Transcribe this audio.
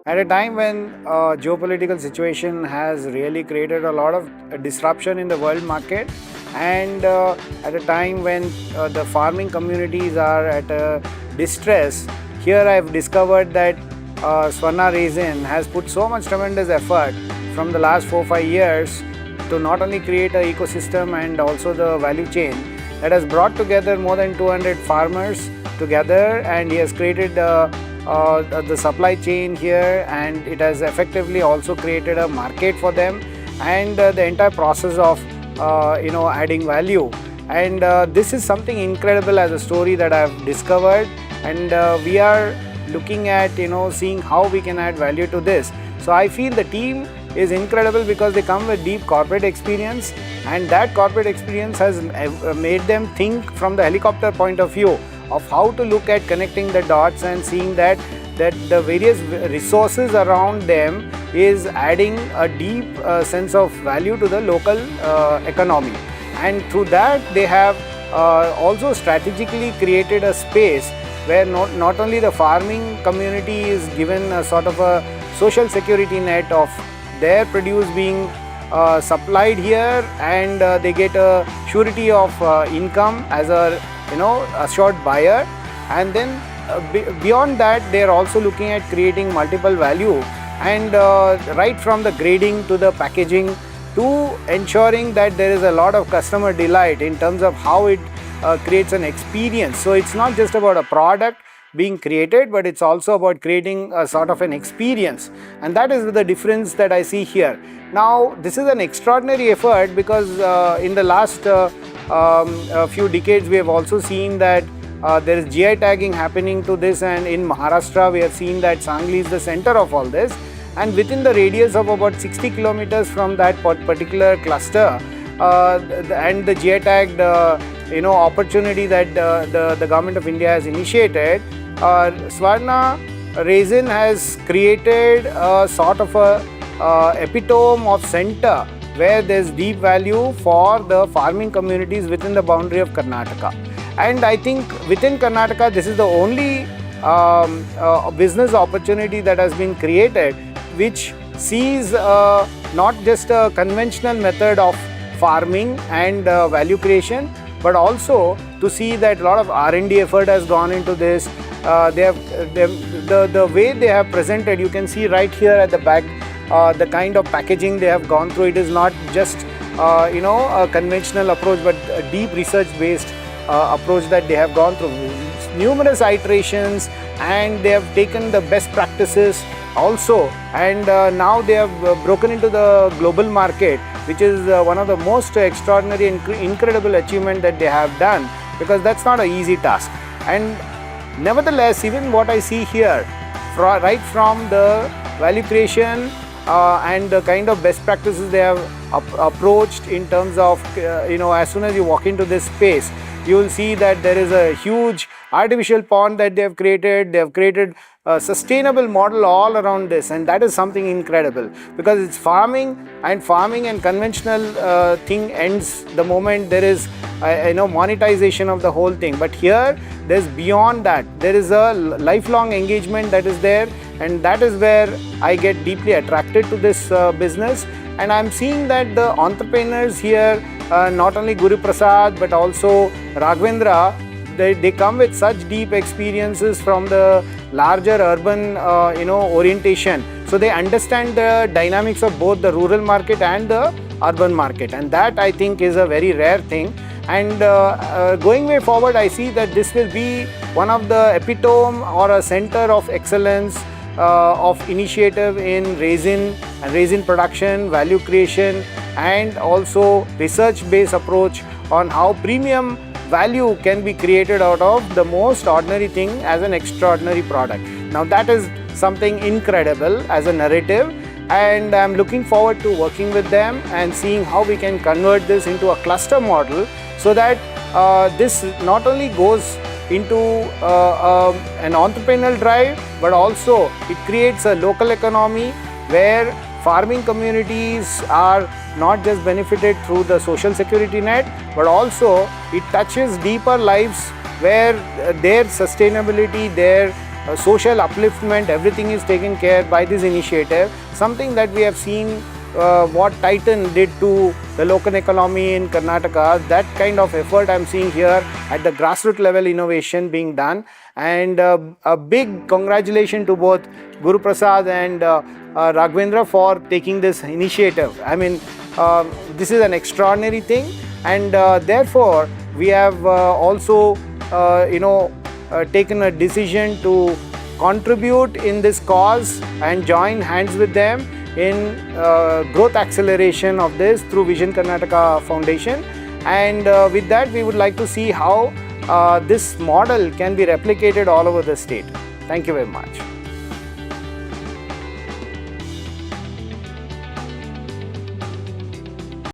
At a time when geopolitical situation has really created a lot of disruption in the world market, and at a time when the farming communities are at a distress, here I've discovered that Swarna Raisin has put so much tremendous effort from the last 4-5 years to not only create an ecosystem and also the value chain that has brought together more than 200 farmers together, and he has created the supply chain here, and it has effectively also created a market for them, and the entire process of adding value. And this is something incredible as a story that I've discovered, and we are looking at seeing how we can add value to this. So I feel the team is incredible because they come with deep corporate experience, and that corporate experience has made them think from the helicopter point of view of how to look at connecting the dots and seeing that the various resources around them is adding a deep sense of value to the local economy. And through that they have also strategically created a space where not only the farming community is given a sort of a social security net of their produce being supplied here, and they get a surety of income as a assured buyer, and then beyond that they are also looking at creating multiple value, and right from the grading to the packaging to ensuring that there is a lot of customer delight in terms of how it creates an experience. So it's not just about a product being created, but it's also about creating a sort of an experience, and that is the difference that I see here. Now this is an extraordinary effort because in the last a few decades we have also seen that there is GI tagging happening to this, and in Maharashtra we have seen that Sangli is the center of all this, and within the radius of about 60 kilometers from that particular cluster and the GI tagged opportunity that the government of India has initiated, Swarna Raisin has created a sort of a epitome of center where there is deep value for the farming communities within the boundary of Karnataka. And I think within Karnataka this is the only business opportunity that has been created which sees not just a conventional method of farming and value creation, but also to see that a lot of R&D effort has gone into this. The way they have presented, you can see right here at the back the kind of packaging they have gone through. It is not just a conventional approach, but a deep research based approach that they have gone through numerous iterations, and they have taken the best practices also, and now they have broken into the global market, which is one of the most extraordinary and incredible achievement that they have done, because that's not an easy task. And nevertheless, even what I see here, right from the value creation and the kind of best practices they have approached in terms of as soon as you walk into this space, you will see that there is a huge artificial pond that they have created. They have created a sustainable model all around this, and that is something incredible, because it's farming and conventional thing ends the moment there is monetization of the whole thing. But here there's beyond that, there is a lifelong engagement that is there, and that is where I get deeply attracted to this business. And I'm seeing that the entrepreneurs here, not only Guru Prasad but also Raghavendra, they come with such deep experiences from the larger urban orientation, so they understand the dynamics of both the rural market and the urban market, and that I think is a very rare thing. And going way forward, I see that this will be one of the epitome or a center of excellence of initiative in raisin and raisin production, value creation, and also research based approach on how premium value can be created out of the most ordinary thing as an extraordinary product. Now that is something incredible as a narrative, and I'm looking forward to working with them and seeing how we can convert this into a cluster model, so that this not only goes into an entrepreneurial drive, but also it creates a local economy where farming communities are not just benefited through the social security net, but also it touches deeper lives where their sustainability, their social upliftment, everything is taken care by this initiative. Something that we have seen what Titan did to the local economy in Karnataka, that kind of effort I'm seeing here at the grassroots level, innovation being done. And a big congratulations to both Guru Prasad and Raghavendra for taking this initiative. I mean, this is an extraordinary thing, and therefore we have also taken a decision to contribute in this cause and join hands with them in growth acceleration of this through Vision Karnataka Foundation. And with that, we would like to see how this model can be replicated all over the state. Thank you very much.